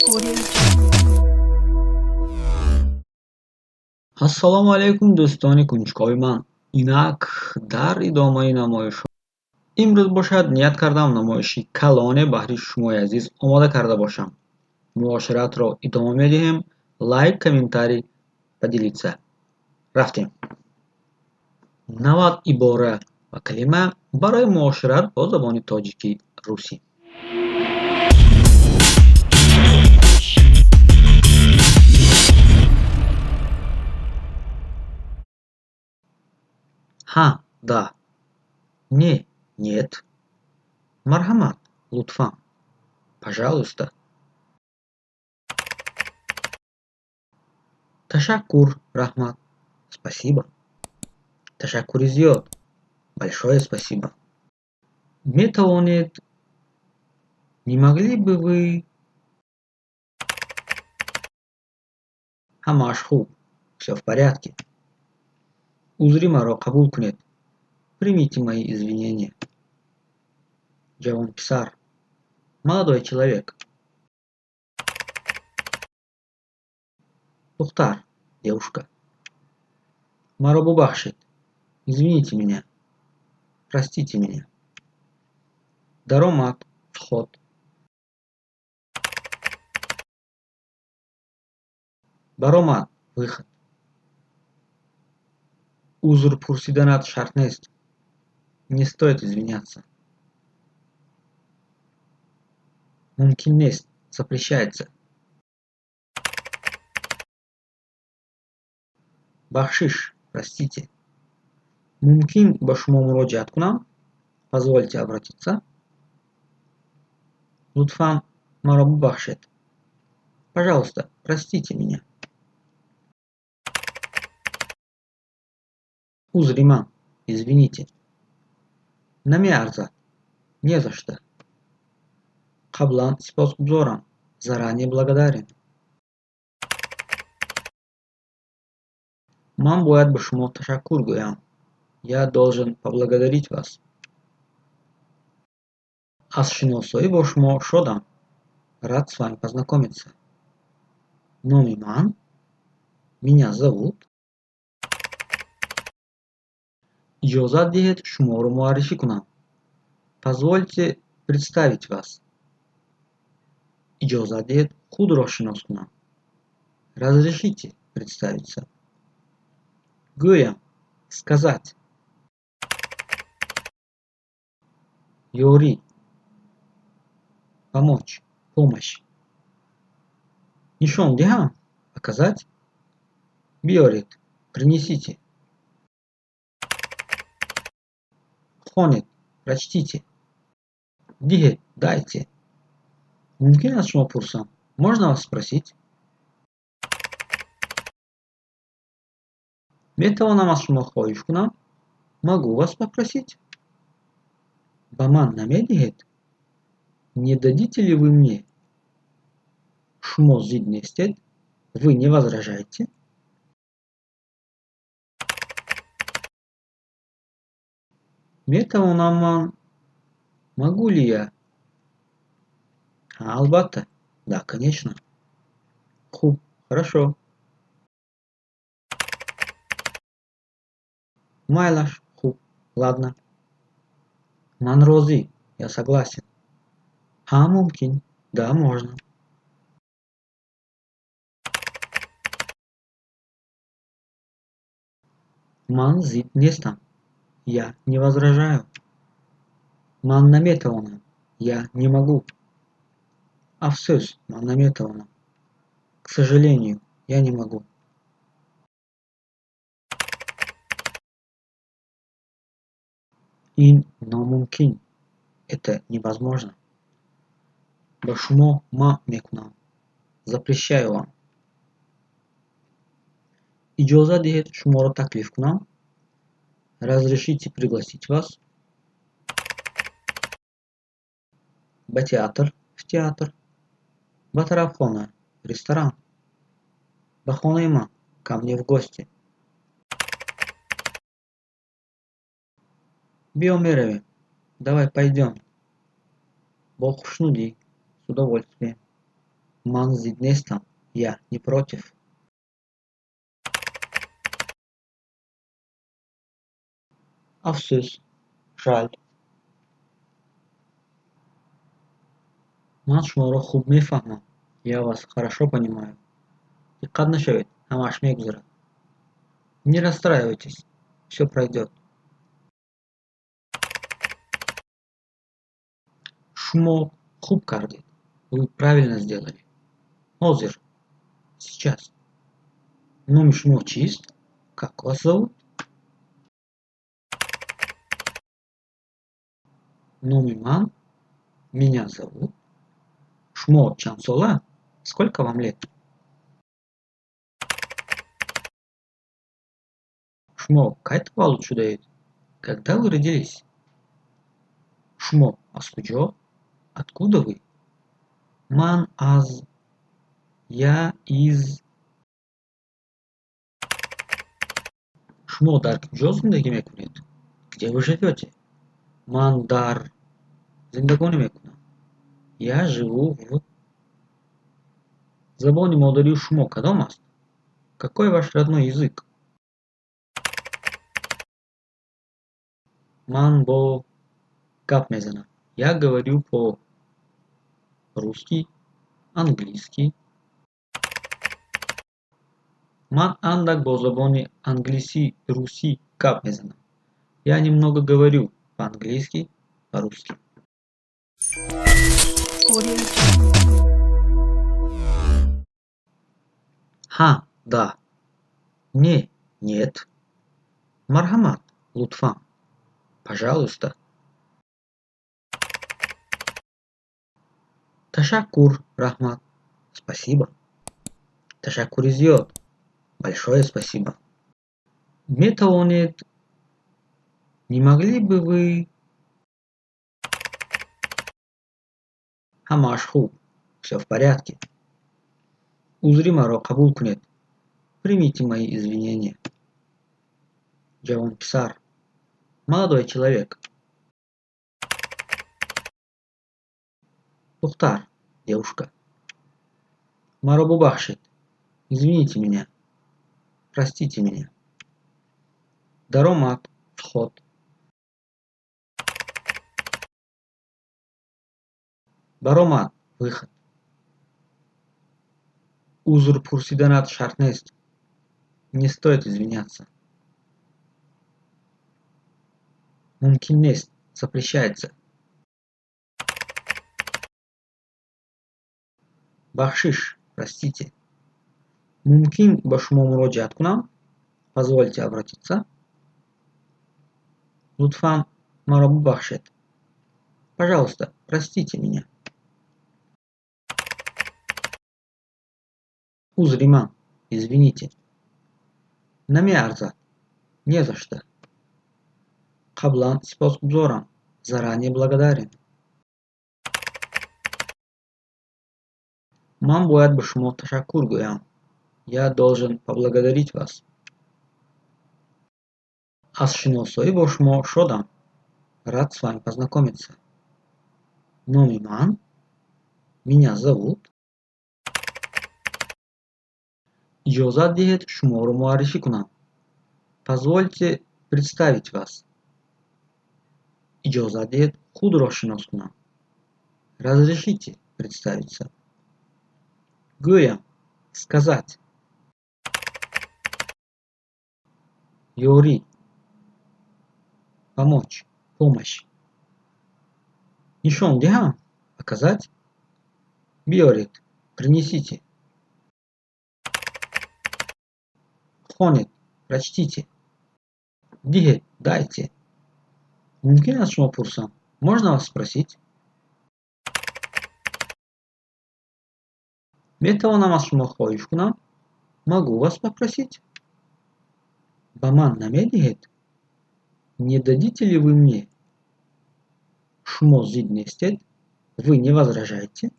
Audio Jungle. ассалому алайкум дӯстони кунҷкови ман. Инак дар идомаи намоишҳо имрӯз бошад ният кардам намоиши калоне баҳри шумои азиз омода карда бошам. муоширатро идома медиҳем. Лайк, комментарий поделиться. рафтем. 90 ибора ва калима барои муошират бо забони тоҷикӣ русӣ. ҳа, да. Не, нет. Марҳамат, лутфан. Пожалуйста. Ташаккур, рахмат. Спасибо. Ташаккури зиёд. Большое спасибо. Метавонед, не могли бы вы... ҳамааш хуб. Всё в порядке. Узри маро қабул кунед. Примите мои извинения. Ҷавонписар. Молодой человек. Духтар. Девушка. Маро бубахшед. Извините меня. Простите меня. Даромад. Вход. Баромад. Выход. Узр пурсиданат шарт нест. Не стоит извиняться. Мумкин нест. Запрещается. Бахшиш. Простите. Мумкин ба шумо муроҷиат кунам? Позвольте обратиться. Лутфан, маро бубахшед. Пожалуйста, простите меня. Узри ман. Извините. Намеарзад. Не за что. Қаблан сипосгузорам. Заранее благодарен. Ман бояд ба шумо ташаккур гӯям. Я должен поблагодарить вас. Аз шиносоӣ бо шумо шодам. Рад с вами познакомиться. Номи ман? Меня зовут? Иҷозат диҳед шуморо муаррифӣ кунам. Позвольте представить вас. Иҷозат диҳед худро шинос кунам. Разрешите представиться. Гӯям. Сказать. Ёрӣ. Помочь. Помощь. Нишон диҳам? Показать? Биёред. Принесите. Хонед. Прочтите. Диҳед. Дайте. Мумкин аз шумо пурсам? Можно вас спросить? Метавонам аз шумо хоҳиш кунам? Могу вас попросить? Ба ман намедиҳед? Не дадите ли вы мне? Шумо зид нестед? Вы не возражаете? Метавонам ман? Могу ли я? Албатта. Да, конечно. Хуб, хорошо. Майлаш, хуб, ладно. Ман розӣ, я согласен. Ҳа, мумкин. Да, можно. Ман зид нестам. Я не возражаю. Ман наметавонам. Я не могу. Афсӯс, ман наметавонам. К сожалению, я не могу. Ин номумкин. Это невозможно. Ба шумо манъ мекунам. Запрещаю вам. Иҷозат диҳед шуморо таклиф кунам. Разрешите пригласить вас. Ба театр. В театр. Ба тарабхона. Ресторан. Ба хонаи ман. Ко мне в гости. Биё меравем. Давай пойдем. Бо хушнудӣ. С удовольствием. Ман зид нестам. Я не против. Афсус. Жаль. Ман шуморо хуб мефаҳмам. Я вас хорошо понимаю. Диққат нашавед, ҳамааш мегузарад. Не расстраивайтесь, все пройдет. Шумо хуб кардед. Вы правильно сделали. Озир. Сейчас. Номи шумо чист? Как вас зовут? Номи ман. Меня зовут. Шумо чансола? Сколько вам лет? Шумо кайт получудаед? Когда вы родились? Шумо аскуҷо? Откуда вы? Ман аз. Я из. Шумо дар куҷо зиндагӣ мекунед? Где вы живете? Ман дар. Зиндагонӣ мекунам. Я живу в. Забони модарии шумо кадом аст? Какой ваш родной язык? Ман бо гап мезанам. Я говорю по-русски, английски. Ман андак бо забони англисӣ, русӣ гап мезанам. Я немного говорю по-английски, по-русски. Ха, да. Не, нет. Марҳамат, лутфан. Пожалуйста. Ташаккур, рахмат. Спасибо. Ташаккури зиёд. Большое спасибо. Метавонед. Не могли бы вы. Ҳамааш хуб. Всё в порядке. Узри маро қабул кунед. Примите мои извинения. Ҷавон писар. Молодой человек. Духтар. Девушка. Маро бубахшед. Извините меня. Простите меня. Даромад. Вход. Баромад. Выход. Узр пурсиданат шарт нест. Не стоит извиняться. Мумкин нест. Запрещается. Бахшиш. Простите. Мумкин ба шумо муроҷиат кунам? Позвольте обратиться. Лутфан маро бубахшед. Пожалуйста, простите меня. Узри ман. Извините. Намеарзад. Не за что. Қаблан сипосгузорам. Заранее благодарен. Ман бояд ба шумо ташаккур гӯям. Я должен поблагодарить вас. Аз шиносоӣ бо шумо шодам. Рад с вами познакомиться. Номи ман. Меня зовут. Иҷозат диҳед шуморо муаррифӣ кунам. Позвольте представить вас. Иҷозат диҳед худро шинос кунам. Разрешите представиться. Гӯям. Сказать. Ёрӣ. Помочь. Помощь. Нишон диҳам. Показать. Биёред. Принесите. Хонед. Прочтите. Диҳед. Дайте. Мумкин аст шумо пурсам? Можно вас спросить? Метавонам аз шумо хоҳиш кунам? Могу вас попросить? Ба ман намедиҳед? Не дадите ли вы мне? Шумо зид нестед? Вы не возражаете?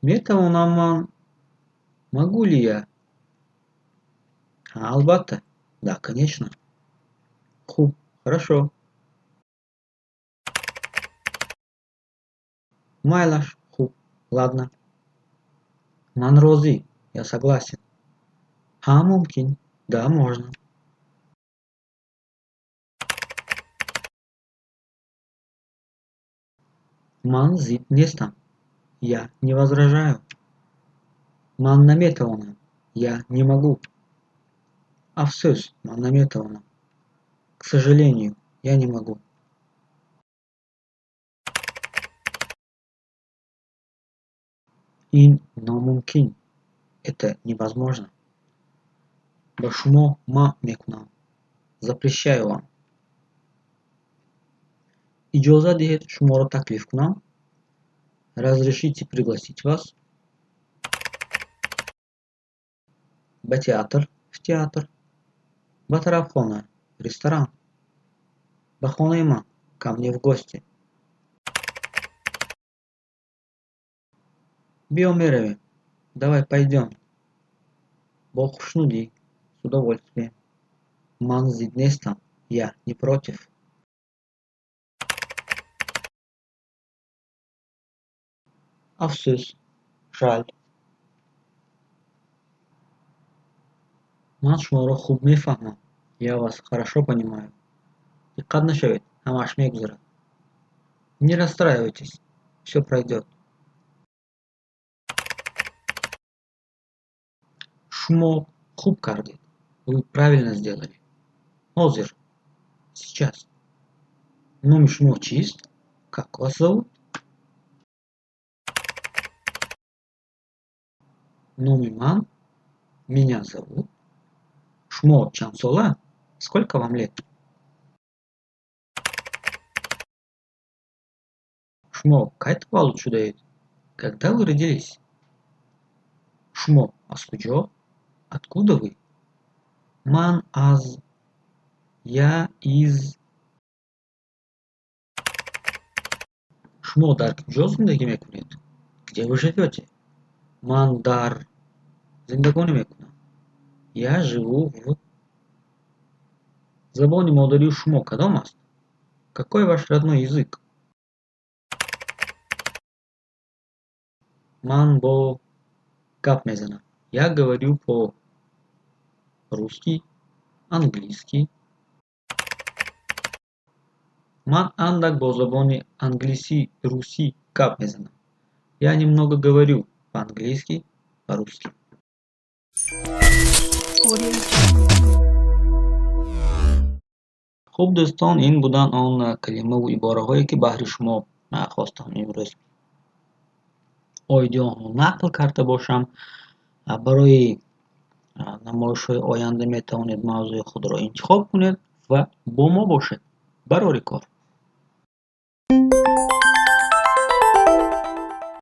Метавонам ман? Могу ли я? Албатта. Да, конечно. Хуб, хорошо. Майлаш, хуб, ладно. Ман розы, я согласен. Ха, мумкин, да, можно. Ман зид нестам, я не возражаю. Ман наметовано, я не могу. Афсөз, ман наметовано. К сожалению, я не могу. Ин но мумкин. Это невозможно. Башмо ма мекунам. Запрещаю вам. Иджоза диҳед шуморо таклиф кунам. Разрешите пригласить вас ба театр, в театр, ба тарабхона, ресторан, ба хонаи ман, ко мне в гости. Биё меравем. Давай пойдем. Бо хушнудӣ, с удовольствием. Ман зид нестам, я не против. Афсӯс, жаль. Ман шуморо хуб мефаҳмам. Я вас хорошо понимаю. Диққат нашавед, ҳамааш мегузарад. Не расстраивайтесь, все пройдет. Шумо хуб кардед. Вы правильно сделали. Ҳозир, сейчас. Номи шумо чист? Как вас зовут? Номи ман? Меня зовут? Шумо чанд сола? Сколько вам лет? Шумо қай таваллуд шудаед? Когда вы родились? Шумо аз куҷо? Откуда вы? Ман аз... Я из... Шумо дар куҷо зиндагӣ мекунед? Где вы живете? Ман дар... Зиндагонӣ мекунам. Я живу в... Забони модарии шумо кадом аст? Какой ваш родной язык? Ман бо гап мезанам. Я говорю по-русски, английски. Ман андак бо забони англисӣ-русӣ гап мезанам. Я немного говорю по-английски, по-русски. хуб дӯстон, ин буданд он калимаву ибораҳое ки баҳри шумо хостам имрӯз оиди онҳо нақл карда бошам. Барои намоишҳои оянда метавонед мавзӯи худро интихоб кунед ва бо мо бошед. Барори кор.